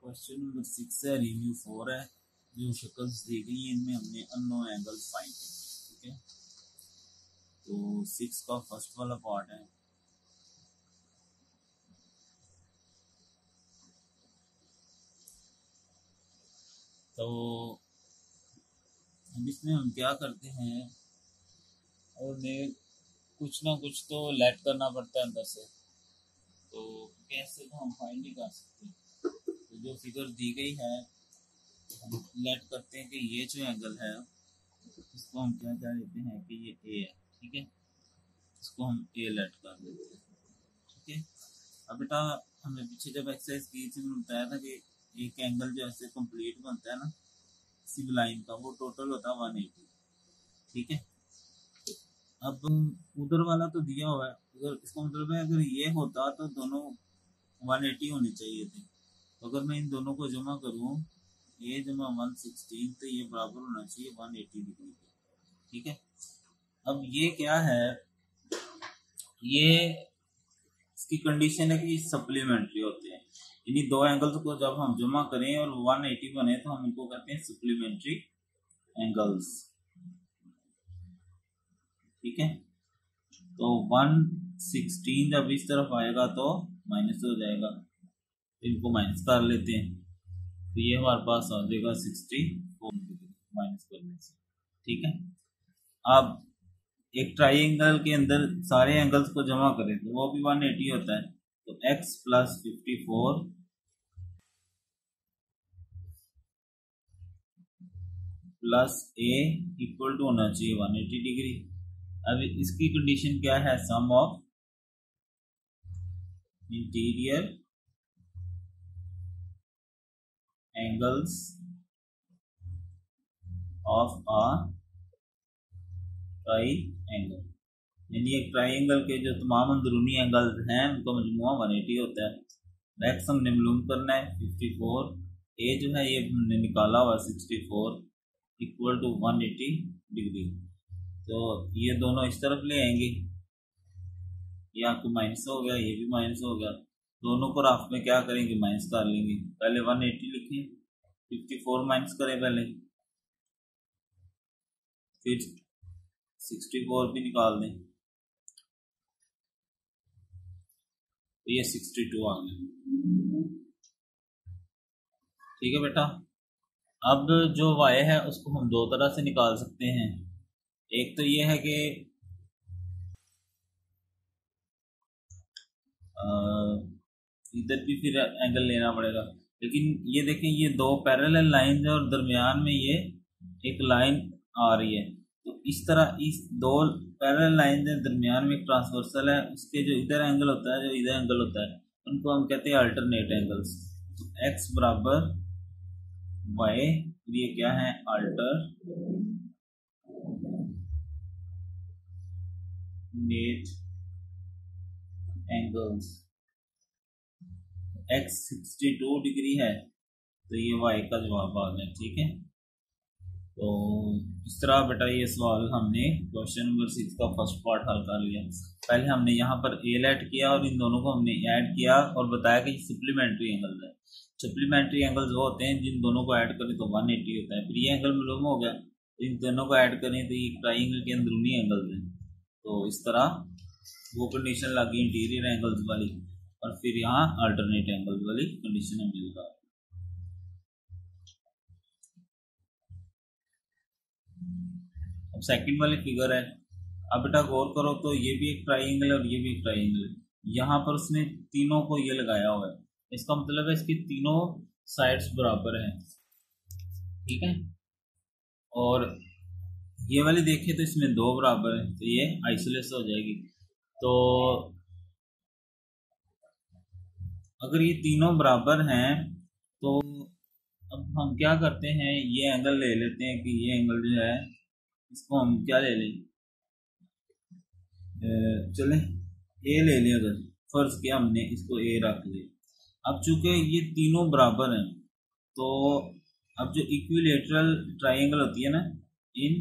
Question number 6 है, review 4 है। जो शक्ल्स दी गई हैं इनमें हमने अननोन एंगल्स फाइंड करने हैं। ठीक है, तो 6 का फर्स्ट वाला पार्ट है। तो अब इसमें हम क्या करते हैं, और कुछ ना कुछ तो लेट करना पड़ता है अंदर से, तो कैसे तो हम फाइंड नहीं कर सकते। तो जो फिगर दी गई है हम लेट करते हैं कि ये जो एंगल है इसको हम क्या क्या लेते हैं कि ये ए है। ठीक है, इसको हम ए लेट कर देते हैं। ठीक है, अब बेटा हमने पीछे जब एक्सरसाइज की थी मैंने बताया था कि एक एंगल जो ऐसे कंप्लीट बनता है ना सिव लाइन का, वो टोटल होता है 180। ठीक है, अब उधर वाला तो दिया हुआ है, अगर इसका मतलब है अगर ये होता तो दोनों 180 होने चाहिए थे। तो अगर मैं इन दोनों को जमा करूं, ये जमा 116, तो ये बराबर होना चाहिए 180 डिग्री के। ठीक है, अब ये क्या है, ये इसकी कंडीशन है कि सप्लीमेंट्री होते हैं। इन्हीं दो एंगल्स को जब हम जमा करें और 180 बने तो हम इनको कहते हैं सप्लीमेंट्री एंगल्स। ठीक है, तो 116 जब इस तरफ आएगा तो माइनस हो जाएगा, इनको माइनस कर लेते हैं, तो ये हमारे पास आ जाएगा 64 डिग्री माइनस करने से। ठीक है, अब एक ट्राइंगल के अंदर सारे एंगल्स को जमा करें तो वो भी 180 होता है, तो x plus 54 plus A equal to होना चाहिए 180 डिग्री। अब इसकी कंडीशन क्या है, sum of interior angles of a triangle, यानी एक ट्राइंगल के जो तमाम अंदरूनी एंगल्स हैं उनका मजमुआ 180 होता है। एक्स हमने मालूम करना है 54, ए जो है ये हमने निकाला हुआ 64 इक्वल टू 180 डिग्री। तो ये दोनों इस तरफ ले आएंगे, ये आपको माइनस हो गया, ये भी माइनस हो गया, दोनों को राफ में क्या करेंगे माइनस कर लेंगे। पहले 180 लिखें, 54 माइनस करें पहले, फिर 64 भी निकाल दें, तो ये 62 आ गया। ठीक है बेटा, अब जो y है उसको हम दो तरह से निकाल सकते हैं। एक तो ये है कि इधर भी फिर एंगल लेना पड़ेगा, लेकिन ये देखें ये दो पैरेलल लाइन है और दरमियान में ये एक लाइन आ रही है, तो इस तरह इस दो पैरेलल लाइन के दरमियान में एक ट्रांसवर्सल है, उसके जो इधर एंगल होता है जो इधर एंगल होता है उनको हम कहते हैं अल्टरनेट एंगल्स। तो x बराबर y, ये क्या है अल्टरनेट एंगल्स। x 62 डिग्री है तो ये y का जवाब आ गया। ठीक है, तो इस तरह बेटा ये सवाल हमने क्वेश्चन नंबर 6 का फर्स्ट पार्ट हल कर लिया। पहले हमने यहाँ पर ए ऐड किया और इन दोनों को हमने ऐड किया और बताया कि सप्लीमेंट्री एंगल है। सप्लीमेंट्री एंगल्स वो होते हैं जिन दोनों को ऐड करें तो 180 होता है। फिर ये एंगल मालूम हो गया, तो इन दोनों को ऐड करें तो ये ट्राइंगल के अंदरूनी एंगल्स हैं, तो इस तरह वो कंडीशन लगी इंटीरियर एंगल्स वाली, और फिर यहाँ अल्टरनेट एंगल्स वाली कंडीशन हमें लगा। अब सेकंड वाली फिगर है, अब बेटा गौर करो तो ये भी एक ट्राइंगल है और ये भी एक ट्राइंगल है, यहाँ पर उसने तीनों को ये लगाया हुआ है, इसका मतलब है इसकी तीनों साइड्स बराबर हैं। ठीक है, और ये वाली देखें तो इसमें दो बराबर है, तो ये आइसोलेस हो जाएगी। तो अगर ये तीनों बराबर हैं तो अब हम क्या करते हैं, ये एंगल ले लेते हैं कि ये एंगल जो है इसको हम क्या ले लें, चले ए ले लें। अगर फर्ज किया हमने इसको ए रख लिया, अब चूंकि ये तीनों बराबर हैं तो अब जो इक्विलेटरल ट्राइंगल होती है ना, in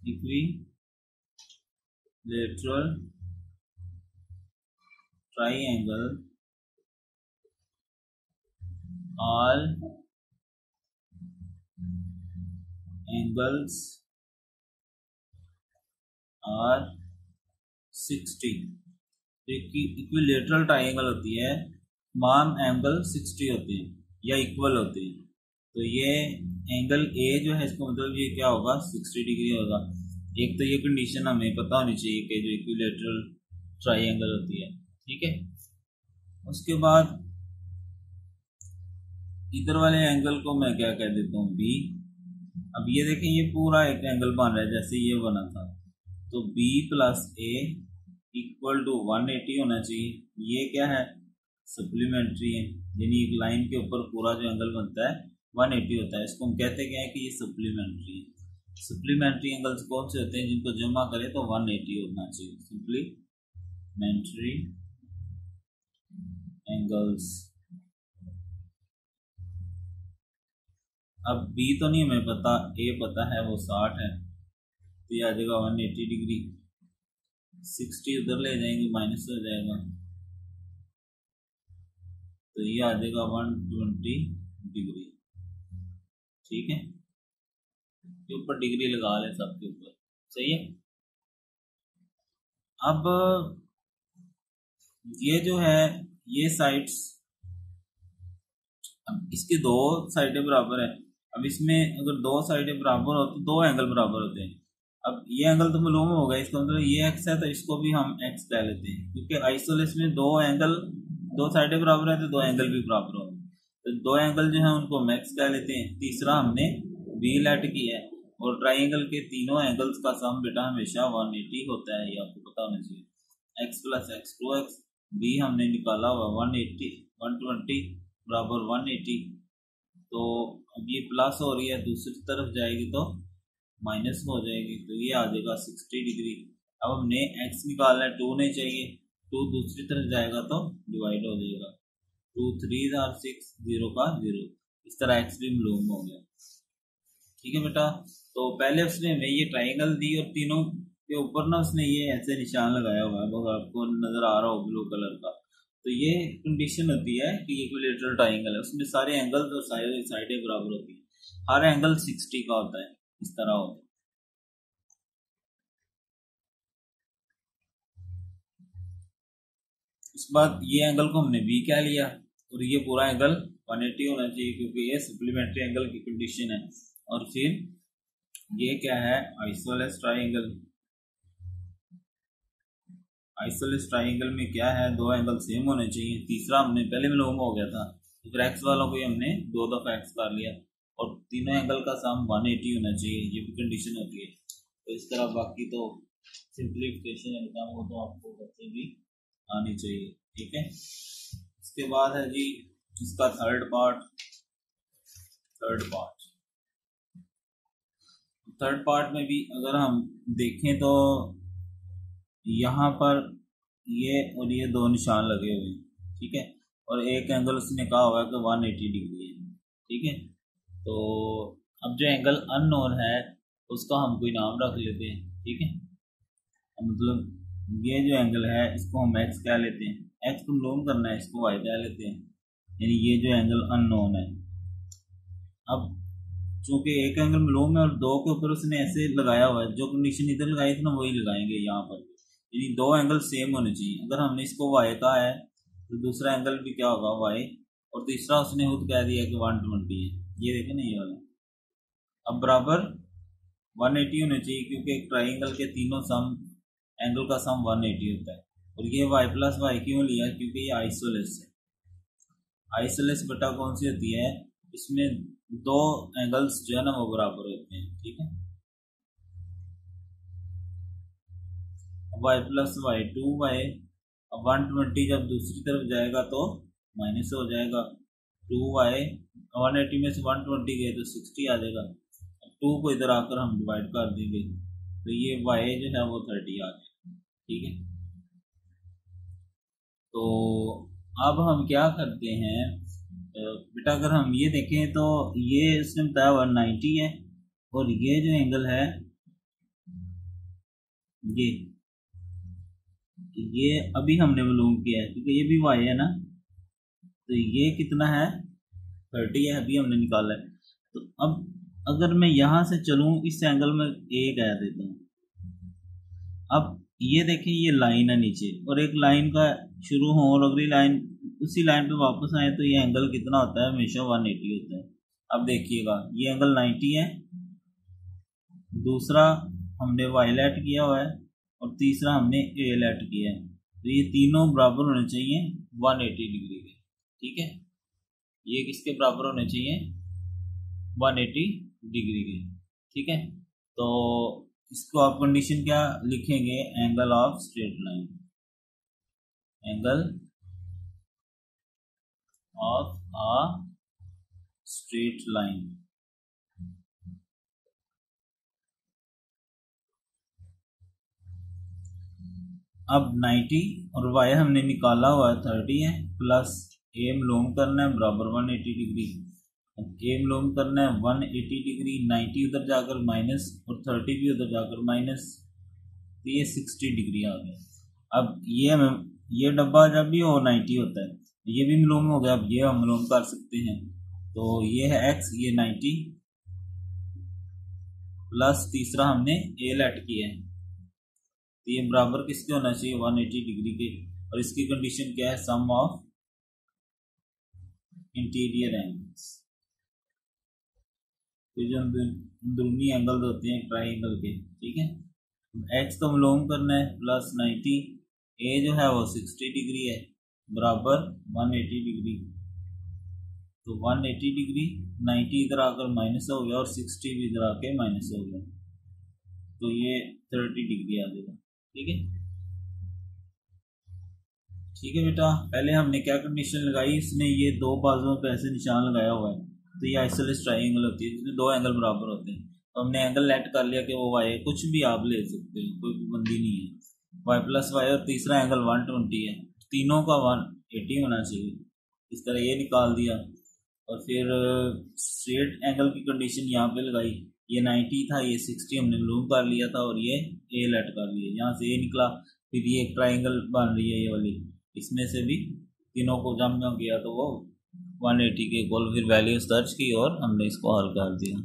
equilateral triangle all angles are 60। Equilateral triangle होती है, तमाम एंगल 60 होते हैं या इक्वल होते हैं। तो ये एंगल ए जो है इसका मतलब ये क्या होगा, 60 डिग्री होगा। एक तो ये कंडीशन हमें पता होनी चाहिए कि जो इक्विलेटरल ट्राइंगल होती है, ठीक है। उसके बाद इधर वाले एंगल को मैं क्या कह देता हूँ, बी। अब ये देखें, ये पूरा एक एंगल बन रहा है जैसे ये बना था, तो B plus A equal to 180 होना चाहिए। ये क्या है, सप्लीमेंट्री है, यानी एक लाइन के ऊपर पूरा जो एंगल बनता है 180 होता है। इसको हम कहते क्या है कि ये सप्लीमेंट्री है। सप्लीमेंट्री एंगल्स कौन से होते हैं, जिनको जमा करें तो 180 होना चाहिए, सप्लीमेंट्री एंगल्स। अब बी तो नहीं हमें पता, ए पता है, वो 60 है, तो ये आ जाएगा 180 डिग्री। 60 उधर ले जाएंगे, माइनस हो जाएगा, तो ये आ जाएगा 120 डिग्री, ठीक है। के ऊपर डिग्री लगा ले सबके ऊपर, सही है। अब ये जो है, ये साइड्स, अब इसके दो साइडें बराबर है। अब इसमें अगर दो साइडें बराबर हो तो दो एंगल बराबर होते हैं। अब ये एंगल तो मालूम हो गया, इसका मतलब ये एक्स है तो इसको भी हम एक्स कह लेते हैं, क्योंकि आइसोलेस में दो एंगल, दो साइडें बराबर है तो दो एंगल भी बराबर होते हैं। तो दो एंगल जो है उनको हम एक्स कह लेते हैं। तीसरा हमने बी लेट किया है, और ट्राइंगल के तीनों एंगल्स का सम बेटा हमेशा 180 होता है, ये आपको पता होना चाहिए। X plus x 2x, B हमने निकाला हुआ 180 120 बराबर 180। तो अब ये प्लस हो रही है, दूसरी तरफ जाएगी तो माइनस हो जाएगी, तो ये आ जाएगा 60 डिग्री। अब हमने x निकालना है, 2 नहीं चाहिए, 2 दूसरी तरफ जाएगा तो डिवाइड हो जाएगा, 2 3 आर 6, 0 का 0। इस तरह x भी मालूम हो गया, ठीक है बेटा। तो पहले उसने हमें ये ट्राइंगल दी और तीनों के ऊपर ना उसने ये ऐसे निशान लगाया हुआ है, अगर आपको नजर आ रहा हो ब्लू कलर का, तो ये कंडीशन होती है कि इक्विलेटरल ट्राइंगल है, उसमें सारे एंगल्स और सारे साइडें बराबर होती है, हर एंगल 60 का होता है, इस तरह होता है। उसके बाद ये एंगल को हमने बी कह लिया, और ये पूरा एंगल 180 होना चाहिए, क्योंकि ये सप्लीमेंट्री एंगल की कंडीशन है। और फिर ये क्या है, आइसोलेस ट्राइंगल। आइसोलेस ट्राइंगल में क्या है, दो एंगल सेम होने चाहिए। तीसरा हमने पहले मालूम हो गया था, तो फिर एक्स वालों को हमने दो दफा एक्स कर लिया, और तीनों एंगल का सम 180 होना चाहिए, ये भी कंडीशन होती है। तो इस तरह बाकी तो सिंप्लीफिकेशन एग्जाम हो तो आपको बच्चे भी आनी चाहिए, ठीक है। इसके बाद है जी इसका थर्ड पार्ट में भी अगर हम देखें तो यहाँ पर ये और ये दो निशान लगे हुए हैं, ठीक है, और एक एंगल उसने कहा हुआ है कि 180 डिग्री है, ठीक है। तो अब जो एंगल अननोन है उसका हम कोई नाम रख लेते हैं, ठीक है। मतलब ये जो एंगल है इसको हम एक्स कह लेते हैं, एक्स को मालूम करना है, इसको वाई कह लेते हैं, यानी ये जो एंगल अननोन है। अब चूंकि एक एंगल मालूम है और दो के ऊपर उसने ऐसे लगाया हुआ है, जो कंडीशन इधर लगाई थी ना वही लगाएंगे यहाँ पर, यानी दो एंगल सेम होने चाहिए। अगर हमने इसको वाई कहा है तो दूसरा एंगल भी क्या होगा, वाई, और तीसरा उसने खुद कह दिया कि 120 है, ये देखें ना ये वाला। अब बराबर 180 होने चाहिए, क्योंकि एक ट्राइंगल के तीनों सम एंगल का सम 180 होता है। और ये वाई प्लस वाई क्यों लिया, क्योंकि ये आइसोलेस है। आइसोलेस बटा कौन सी होती है, इसमें दो एंगल्स जो है ना वो बराबर होते हैं, ठीक है। वाई प्लस वाई 2y, अब 120 जब दूसरी तरफ जाएगा तो माइनस हो जाएगा, 2y 180 में से 120 गए तो 60 आ जाएगा। अब 2 को इधर आकर हम डिवाइड कर देंगे तो ये y जो है वो 30 आ जाएगा, ठीक है। तो अब हम क्या करते हैं बेटा, अगर हम ये देखें तो ये इसने बताया 190 है, और ये जो एंगल है ये अभी हमने मालूम किया है, क्योंकि ये भी y है ना, तो ये कितना है 30 है, अभी हमने निकाला है। तो अब अगर मैं यहाँ से चलूँ, इस एंगल में ए कह देता हूँ। अब ये देखें, ये लाइन है नीचे, और एक लाइन का शुरू हो और अगली लाइन उसी लाइन पे वापस आए, तो ये एंगल कितना होता है? हमेशा 180 होता है। अब देखिएगा, ये एंगल 90 है, दूसरा हमने वाई लेट किया हुआ है, और तीसरा हमने ए लेट किया है। तो ये तीनों बराबर होने चाहिए 180 डिग्री के, ठीक है। ये किसके बराबर होने चाहिए? 180 डिग्री के, ठीक है। तो इसको आप कंडीशन क्या लिखेंगे? Angle of straight line, angle of a straight line. अब 90 और y हमने निकाला हुआ है 30 है, प्लस ए मालूम करना है बराबर 180 डिग्री। अब ए मालूम करना है 180 डिग्री, 90 उधर जाकर माइनस और 30 भी उधर जाकर माइनस, तो ये 60 डिग्री आ गया। अब ये डब्बा जब भी हो 90 होता है, ये भी मालूम हो गया। अब ये हम मालूम कर सकते हैं, तो ये है x, ये 90 प्लस तीसरा हमने ए लेट किया है, तो ये बराबर किसके होना चाहिए? 180 डिग्री के। और इसकी कंडीशन क्या है? सम ऑफ इंटीरियर एंगल्स, तो जो अंदरूनी एंगल होते हैं ट्राइंगल के, ठीक है। एक्स तो मालूम करना है, प्लस 90, ए जो है वो 60 डिग्री है, बराबर 180 डिग्री। तो 180 डिग्री, 90 इधर आकर माइनस हो गया और 60 भी इधर आके माइनस हो गया, तो ये 30 डिग्री आ जाएगा, ठीक है। ठीक है बेटा, पहले हमने क्या कंडीशन लगाई? इसने ये दो बाजुओं पे ऐसे निशान लगाया हुआ है, तो ये आइसोलेस ट्राइंगल होती है जिसमें दो एंगल बराबर होते हैं। तो हमने एंगल लेट कर लिया कि वो वाई है, कुछ भी आप ले सकते हो, कोई पाबंदी नहीं है। वाई प्लस वाई, और तीसरा एंगल 120 है, तीनों का 180 होना चाहिए। इस तरह ये निकाल दिया, और फिर स्ट्रेट एंगल की कंडीशन यहाँ पे लगाई। ये 90 था, ये 60 हमने मालूम कर लिया था, और ये ए लेट कर लिया, यहाँ से ये निकला। फिर ये ट्राइंगल बन रही है ये वाली, इसमें से भी तीनों को जम किया तो वो 180 के इक्वल फिर वैल्यूज दर्ज की और हमने इसको हल कर दिया।